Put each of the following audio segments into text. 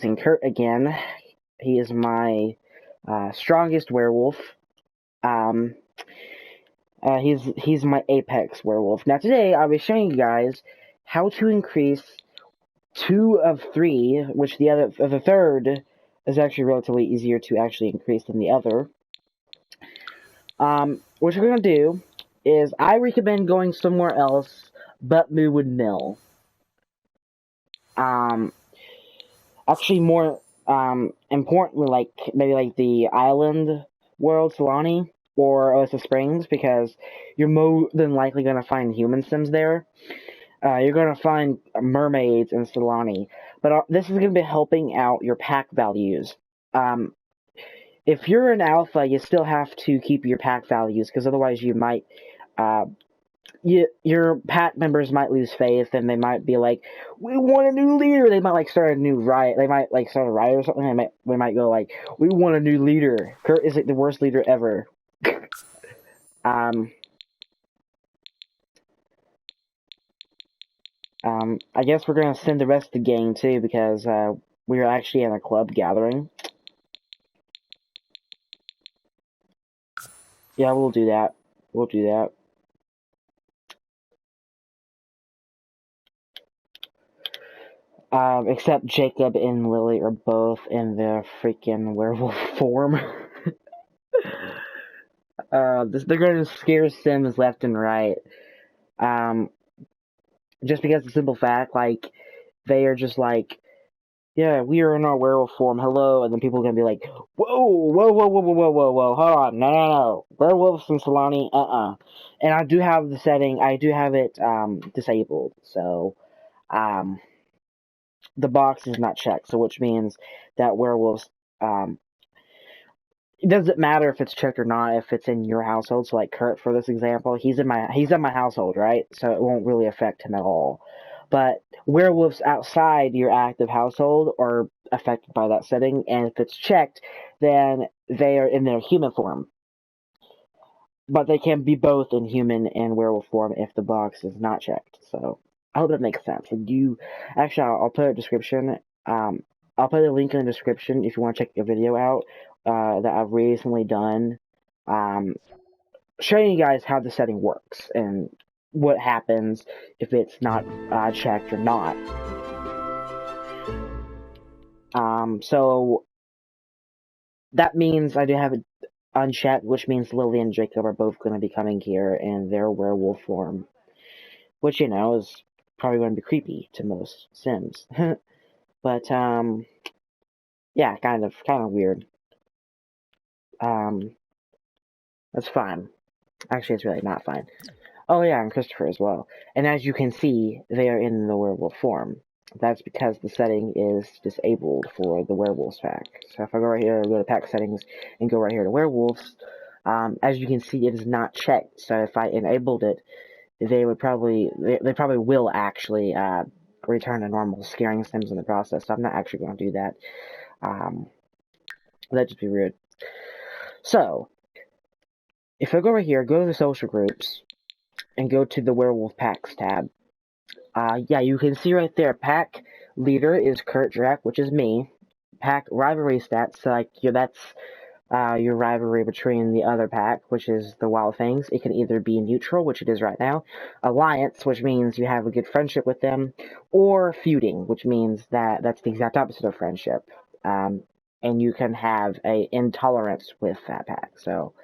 using Kurt again. He is my strongest werewolf. He's my apex werewolf. Now today I'll be showing you guys how to increase 2 of 3, which the third is actually relatively easier to actually increase than the other. What you're gonna do is I recommend going somewhere else but Moonwood Mill. Actually more importantly, like maybe like the island world, Solani, or Oasis Springs, because you're more than likely gonna find human sims there. You're gonna find mermaids in Solani, but this is gonna be helping out your pack values. If you're an alpha, you still have to keep your pack values, because otherwise you might, your pack members might lose faith, and they might be like, "We want a new leader." They might like start a new riot. They might like start a riot or something. We might go like, "We want a new leader." Kurt is like the worst leader ever. I guess we're gonna send the rest of the gang too, because we are actually in a club gathering. Yeah, we'll do that. We'll do that. Except Jacob and Lily are both in their freaking werewolf form. They're gonna scare Sims left and right. Just because the simple fact, like, they are just like, yeah, we are in our werewolf form, hello, and then people are gonna be like, whoa, whoa, whoa, whoa, whoa, whoa, whoa, whoa, hold on, no, werewolves in Solani, and I do have the setting, I do have it, disabled, so, the box is not checked, so which means that werewolves, it doesn't matter if it's checked or not, if it's in your household, so like Kurt, for this example, he's in my household, right, so it won't really affect him at all, but werewolves outside your active household are affected by that setting, and if it's checked, then they are in their human form. But they can be both in human and werewolf form if the box is not checked. So I hope that makes sense. And actually, I'll put a description. I'll put a link in the description if you want to check a video out that I've recently done, showing you guys how the setting works and what happens if it's not checked or not. So that means I do have it unchecked, which means Lily and Jacob are both going to be coming here in their werewolf form, which, you know, is probably going to be creepy to most Sims. But yeah, kind of weird. That's fine. Actually, it's really not fine. Oh yeah, and Christopher as well. And as you can see, they are in the werewolf form. That's because the setting is disabled for the werewolves pack. So if I go right here, go to pack settings, and go right here to werewolves, as you can see, it is not checked. So if I enabled it, they probably will actually return to normal, scaring Sims in the process. So I'm not actually going to do that. That'd just be rude. So if I go right here, go to the social groups, and go to the werewolf packs tab. Yeah, you can see right there, pack leader is Kurt Drac, which is me. Pack rivalry stats, so like that's your rivalry between the other pack, which is the Wild Things. It can either be neutral, which it is right now, alliance, which means you have a good friendship with them, or feuding, which means that's the exact opposite of friendship. And you can have a intolerance with that pack. So,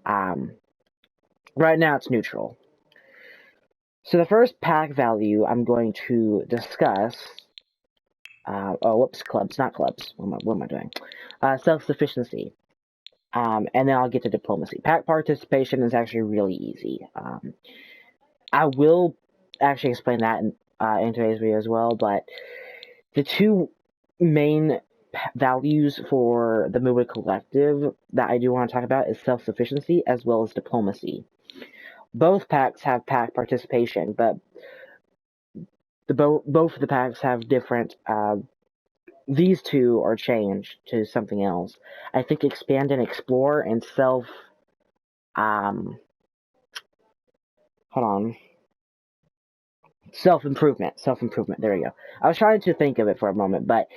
right now it's neutral. So the first pack value I'm going to discuss, clubs, not clubs. What am I doing? Self-Sufficiency. And then I'll get to diplomacy. Pack participation is actually really easy. I will actually explain that in today's video as well, but the two main values for the moonwood collective that I do want to talk about is self-sufficiency as well as diplomacy. Both packs have pack participation, but both of the packs have different. These two are changed to something else. I think expand and explore and self. Hold on. Self-improvement. Self-improvement. There we go. I was trying to think of it for a moment, but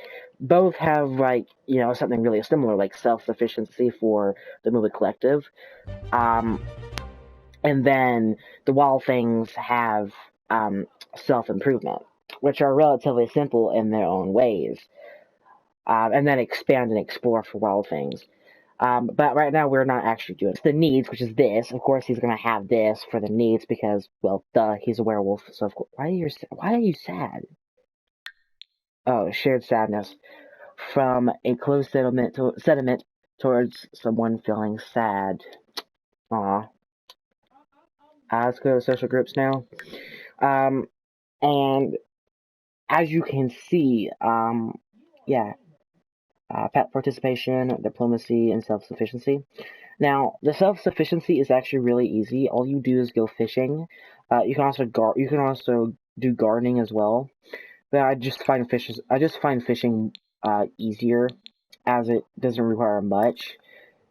both have, like, you know, something really similar, like self-sufficiency for the Moonwood Collective. And then the Wild Things have self-improvement, which are relatively simple in their own ways. And then expand and explore for Wild Things. But right now we're not actually doing the needs, which is this. Of course, he's gonna have this for the needs because, well, duh, he's a werewolf. So of course, why are you sad? Oh, shared sadness from a close sentiment towards someone feeling sad. Aw. Let's go to social groups now. And as you can see, yeah, pet participation, diplomacy, and self-sufficiency. Now, the self-sufficiency is actually really easy. All you do is go fishing. You can also do gardening as well. But I just find fishing easier, as it doesn't require much.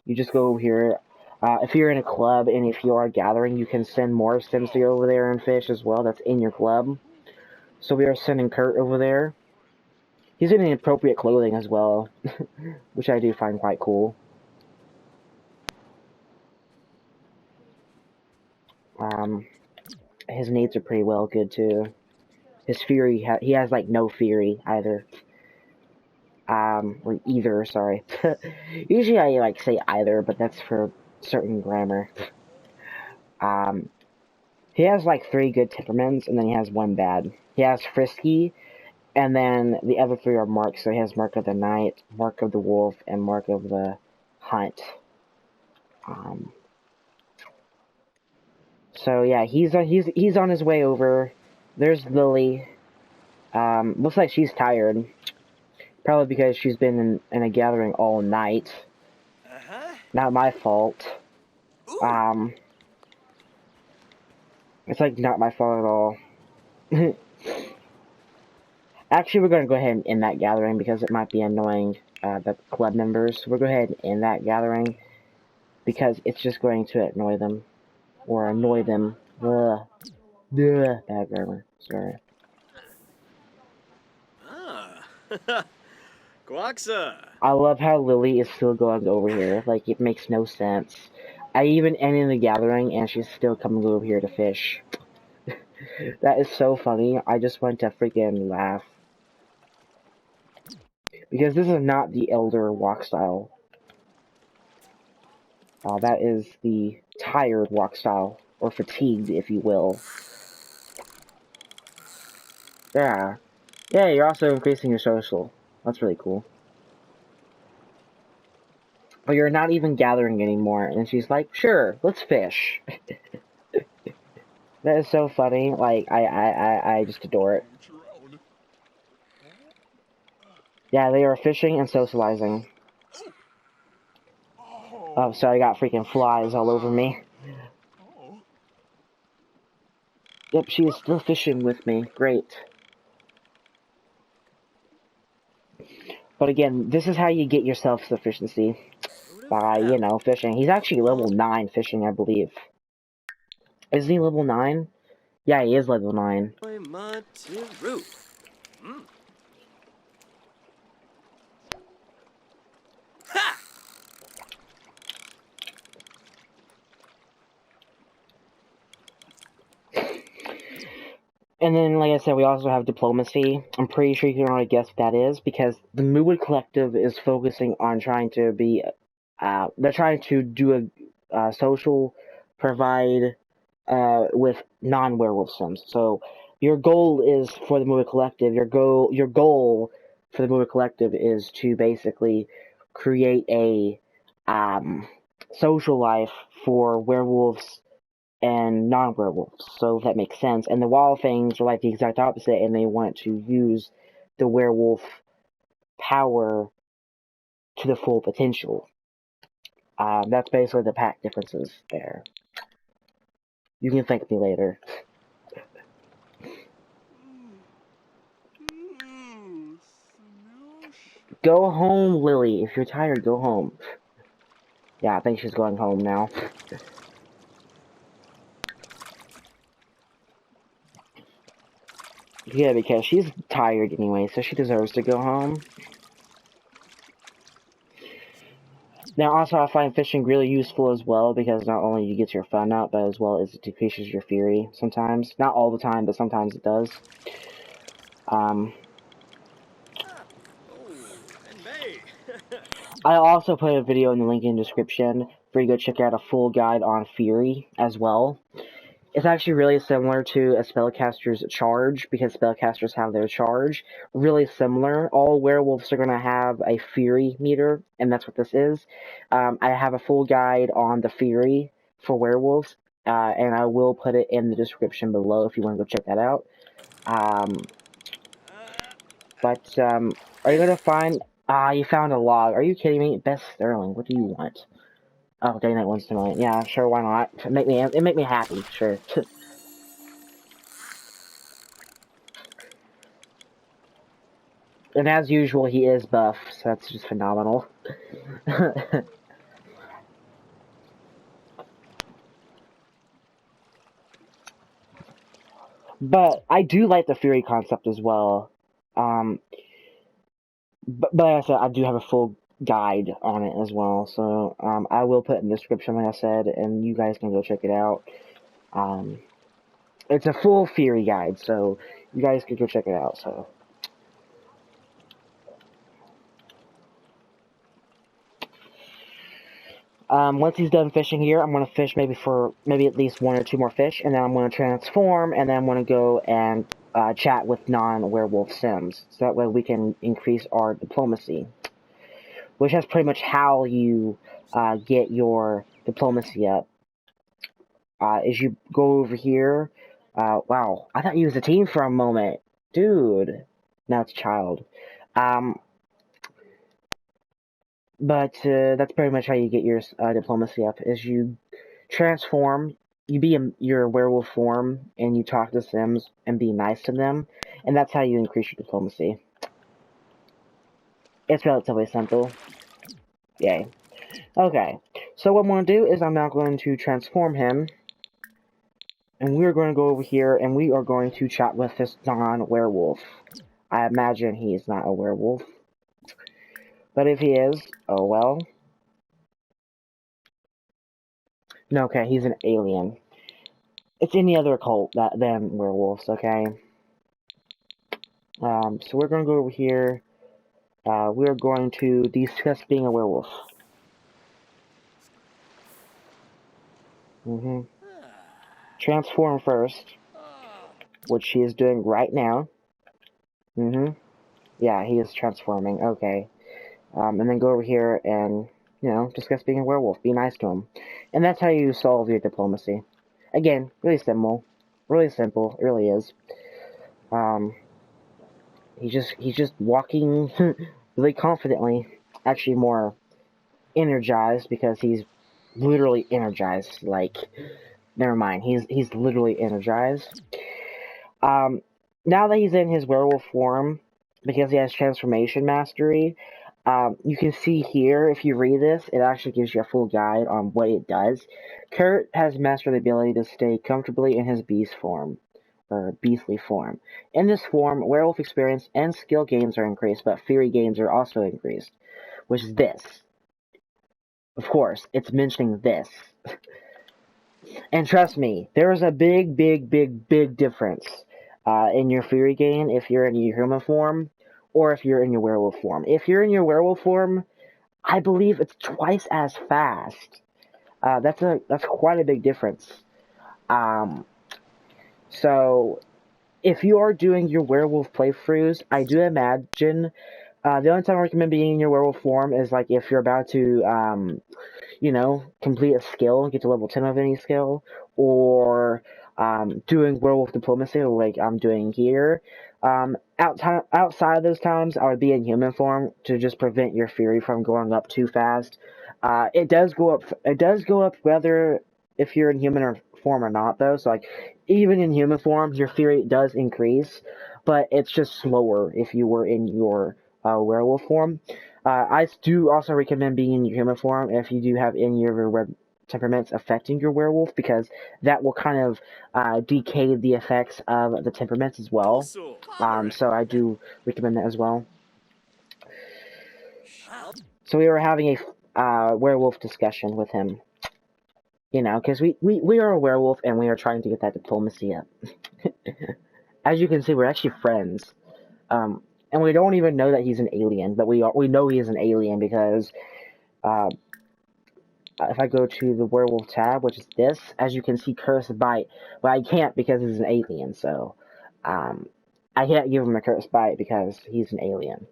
You just go over here. If you're in a club and if you are gathering, you can send more Sims to go over there and fish as well. That's in your club. So we are sending Kurt over there. He's in appropriate clothing as well, which I do find quite cool. His needs are pretty well good too. His fury, he has like no fury either. Or either, sorry. Usually I like say either, but that's for certain grammar. He has like 3 good temperaments, and then he has 1 bad. He has frisky, and then the other 3 are marks. So he has mark of the knight, mark of the wolf, and mark of the hunt. So yeah, he's on his way over. There's Lily. Looks like she's tired. Probably because she's been in a gathering all night. Not my fault. It's like not my fault at all. Actually, we're going to go ahead and end that gathering because it might be annoying the club members. So we'll go ahead and end that gathering because it's just going to annoy them. Or annoy them. Ugh. Ugh. Bad grammar. Sorry. Guaxa. I love how Lily is still going over here. Like, it makes no sense. I even ended the gathering and she's still coming over here to fish. That is so funny. I just want to freaking laugh. Because this is not the elder walk style. That is the tired walk style. Or fatigued, if you will. Yeah. Yeah, you're also increasing your social. That's really cool. But you're not even gathering anymore. And she's like, sure, let's fish. That is so funny. Like, I just adore it. Yeah, they are fishing and socializing. Oh, sorry, I got freaking flies all over me. Yep, she is still fishing with me. Great. But again, this is how you get your self-sufficiency. By, you know, fishing. He's actually level 9 fishing, I believe. Is he level 9? Yeah, he is level 9. And then, like I said, we also have diplomacy. I'm pretty sure you can already guess what that is, because the Moonwood Collective is focusing on trying to be, they're trying to do a social provide, with non-werewolf sims. So, your goal is for the Moonwood Collective, your goal for the Moonwood Collective is to basically create a, social life for werewolves and non-werewolves, so that makes sense. And the Wild Things are like the exact opposite, and they want to use the werewolf power to the full potential. That's basically the pack differences there. You can thank me later. Go home, Lily. If you're tired, go home. Yeah, I think she's going home now. Yeah, because she's tired anyway, so she deserves to go home. Now, also, I find fishing really useful as well, because not only you get your fun out, but as well as it decreases your fury sometimes. Not all the time, but sometimes it does. I also put a video in the link in the description for you to go check out a full guide on fury as well. It's actually really similar to a spellcaster's charge, because spellcasters have their charge. Really similar. All werewolves are going to have a fury meter, and that's what this is. I have a full guide on the fury for werewolves, and I will put it in the description below if you want to go check that out. Are you going to find... you found a log. Are you kidding me? Best Sterling, what do you want? Oh, dang, that one's tonight. Yeah, sure, why not? It make me happy, sure. And as usual, he is buff, so that's just phenomenal. But I do like the Fury concept as well. But like I said, I do have a full guide on it as well, so I will put it in the description, like I said, and you guys can go check it out. It's a full Fury guide, so you guys can go check it out, so... Once he's done fishing here, I'm going to fish maybe at least 1 or 2 more fish, and then I'm going to transform, and then I'm going to go and chat with non-werewolf sims, so that way we can increase our diplomacy. Which is pretty much how you get your diplomacy up. Is you go over here, wow, I thought you was a teen for a moment. Dude. Now it's a child. But that's pretty much how you get your diplomacy up, is you transform, you be your werewolf form, and you talk to Sims and be nice to them, and that's how you increase your diplomacy. It's relatively simple. Yay. Okay, so what I'm going to do is I'm now going to transform him, and we're going to go over here, and we are going to chat with this non-werewolf. I imagine he's not a werewolf. But if he is, oh well. No, okay, he's an alien. It's any other cult than werewolves, okay? So we're going to go over here. We're going to discuss being a werewolf. Transform first, which he is doing right now. Yeah, he is transforming, okay. And then go over here and, you know, discuss being a werewolf. Be nice to him. And that's how you solve your diplomacy. Again, really simple. Really simple. It really is. He's just walking really confidently. Actually, more energized, because he's literally energized. Like, never mind. He's literally energized. Now that he's in his werewolf form, because he has transformation mastery, you can see here, if you read this, it actually gives you a full guide on what it does. Kurt has mastered the ability to stay comfortably in his beast form, or beastly form. In this form, werewolf experience and skill gains are increased, but fury gains are also increased, which is this. Of course, it's mentioning this. And trust me, there is a big difference in your fury gain if you're in your human form, or if you're in your werewolf form. If you're in your werewolf form, I believe it's twice as fast. That's quite a big difference. So, if you are doing your werewolf playthroughs, I do imagine the only time I recommend being in your werewolf form is like if you're about to, you know, complete a skill, get to level 10 of any skill, or doing werewolf diplomacy, like I'm doing here. Outside of those times, I would be in human form to just prevent your fury from going up too fast. It does go up. It does go up whether if you're in human form or not, though. So like, even in human form, your fury does increase, but it's just slower if you were in your werewolf form. I do also recommend being in your human form if you do have any of your temperaments affecting your werewolf, because that will kind of decay the effects of the temperaments as well. So I do recommend that as well. So we were having a werewolf discussion with him. You know, because we are a werewolf and we are trying to get that diplomacy up. As you can see, we're actually friends. And we don't even know that he's an alien, but we know he is an alien because if I go to the werewolf tab, which is this, as you can see, cursed bite, but I can't because he's an alien, so I can't give him a cursed bite because he's an alien.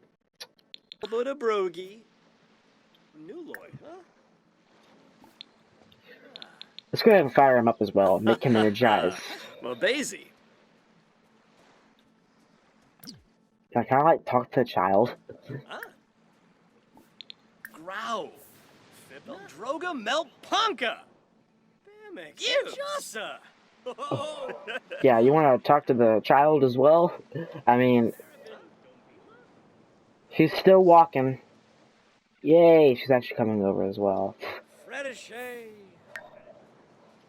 Let's go ahead and fire him up as well, make him energized. Well, Daisy. Can I kind of like talk to a child? Growl. Fibel Droga Melt Punka. Jossa. Yeah, you want to talk to the child as well? I mean, she's still walking. Yay, she's actually coming over as well.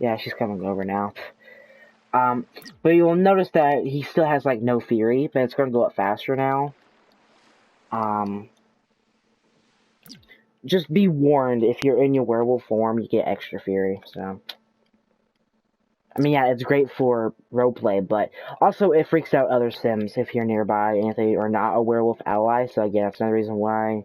Yeah, she's coming over now. But you'll notice that he still has, like, no fury, but it's going to go up faster now. Just be warned, if you're in your werewolf form, you get extra fury, so. I mean, yeah, it's great for roleplay, but also it freaks out other sims if you're nearby and if they are not a werewolf ally, so again, that's another reason why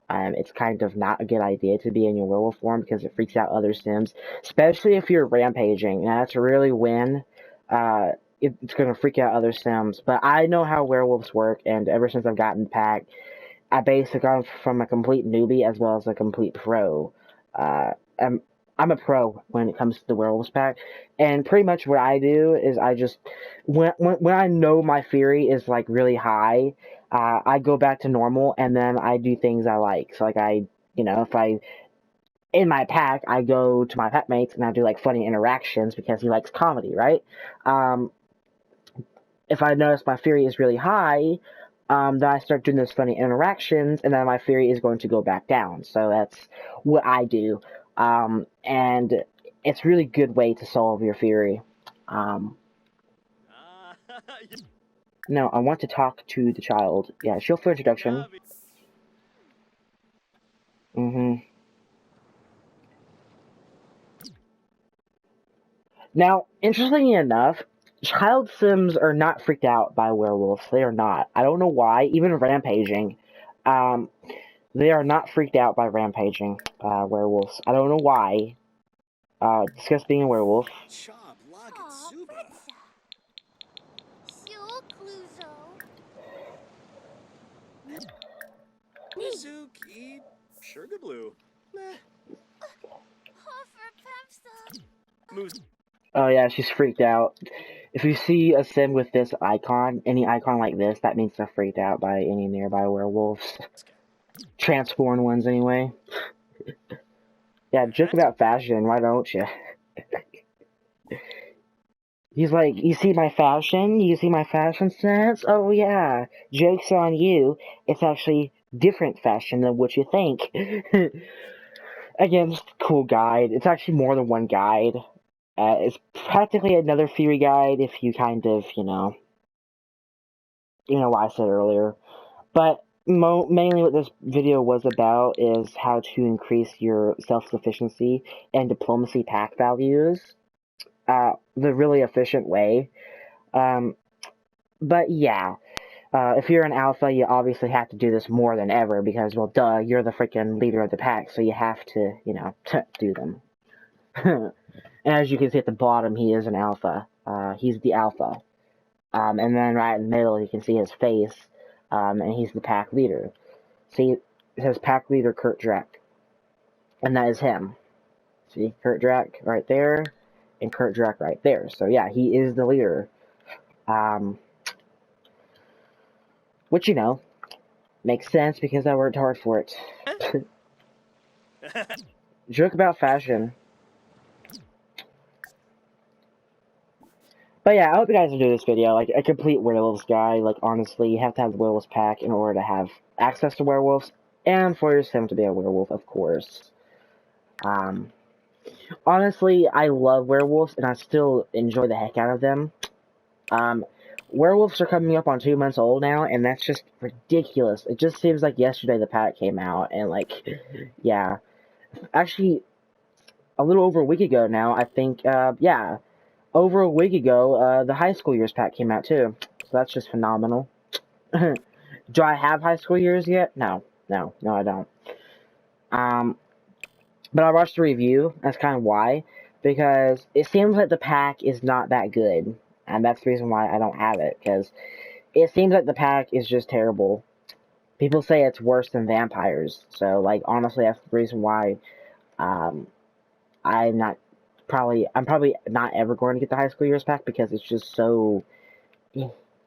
it's kind of not a good idea to be in your werewolf form, because it freaks out other sims, especially if you're rampaging. Now, that's really when it's going to freak out other sims, but I know how werewolves work, and ever since I've gotten Pack, I basically gone from a complete newbie as well as a complete pro. I'm a pro when it comes to the werewolves pack, and pretty much what I do is I just when I know my fury is like really high, I go back to normal and then I do things I like. So like if I in my pack I go to my pack mates and I do like funny interactions because he likes comedy, right? If I notice my fury is really high, then I start doing those funny interactions, and then my fury is going to go back down. So that's what I do. And it's a really good way to solve your fury. No, I want to talk to the child. Yeah, she'll for introduction. Now, interestingly enough, child sims are not freaked out by werewolves. They are not. I don't know why. Even rampaging. They are not freaked out by rampaging werewolves. I don't know why. Discuss being a werewolf. Oh yeah, she's freaked out. If you see a sim with this icon, any icon like this, that means they're freaked out by any nearby werewolves. Transborn ones, anyway. Yeah, joke about fashion, why don't you? He's like, you see my fashion? You see my fashion sense? Oh yeah, joke's on you. It's actually different fashion than what you think. Again, just a cool guide. It's actually more than one guide. It's practically another theory guide if you kind of, you know what I said earlier. But mainly what this video was about is how to increase your self-sufficiency and diplomacy pack values. The really efficient way. But yeah, if you're an alpha, you obviously have to do this more than ever because, well, duh, you're the freaking leader of the pack, so you have to, do them. And as you can see at the bottom, he is an alpha. He's the alpha. And then right in the middle, you can see his face, and he's the pack leader. See, it says pack leader Kurt Drac. And that is him. See, Kurt Drac right there, and Kurt Drac right there. So yeah, he is the leader. Which, makes sense because I worked hard for it. Joke about fashion. But yeah, I hope you guys enjoy this video. Like, a complete werewolves guy. Like, honestly, you have to have the werewolves pack in order to have access to werewolves, and for your sim to be a werewolf, of course. Honestly, I love werewolves, and I still enjoy the heck out of them. Werewolves are coming up on 2 months old now, and that's just ridiculous. It just seems like yesterday the pack came out, and like, yeah. Actually, a little over a week ago now, I think, yeah. Over a week ago, the high school years pack came out too. So that's just phenomenal. Do I have high school years yet? No, I don't. Um, but I watched the review. That's kind of why, because it seems like the pack is not that good, and that's the reason why I don't have it. Because it seems like the pack is just terrible. People say it's worse than vampires. So, like, honestly, that's the reason why um, I'm probably not ever going to get the high school years pack because it's just so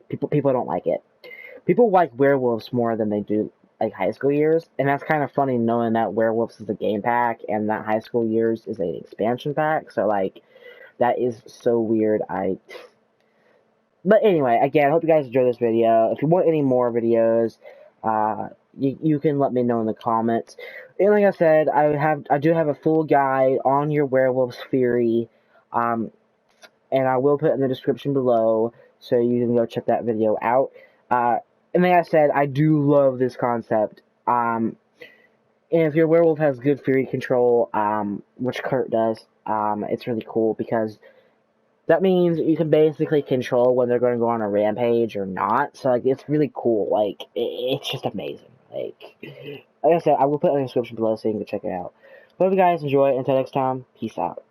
people don't like it. People like werewolves more than they do like high school years, and that's kind of funny knowing that werewolves is a game pack and that high school years is an expansion pack. So like that is so weird. But anyway, again, I hope you guys enjoy this video. If you want any more videos, you can let me know in the comments. And like I said, I do have a full guide on your werewolves theory, and I will put it in the description below, so you can go check that video out. And like I said, I do love this concept. And if your werewolf has good theory control, which Kurt does, it's really cool because that means you can basically control when they're going to go on a rampage or not. So, like, it's really cool. Like, it's just amazing. Like I said, I will put it in the description below so you can go check it out. Hope you guys enjoy. Until next time, peace out.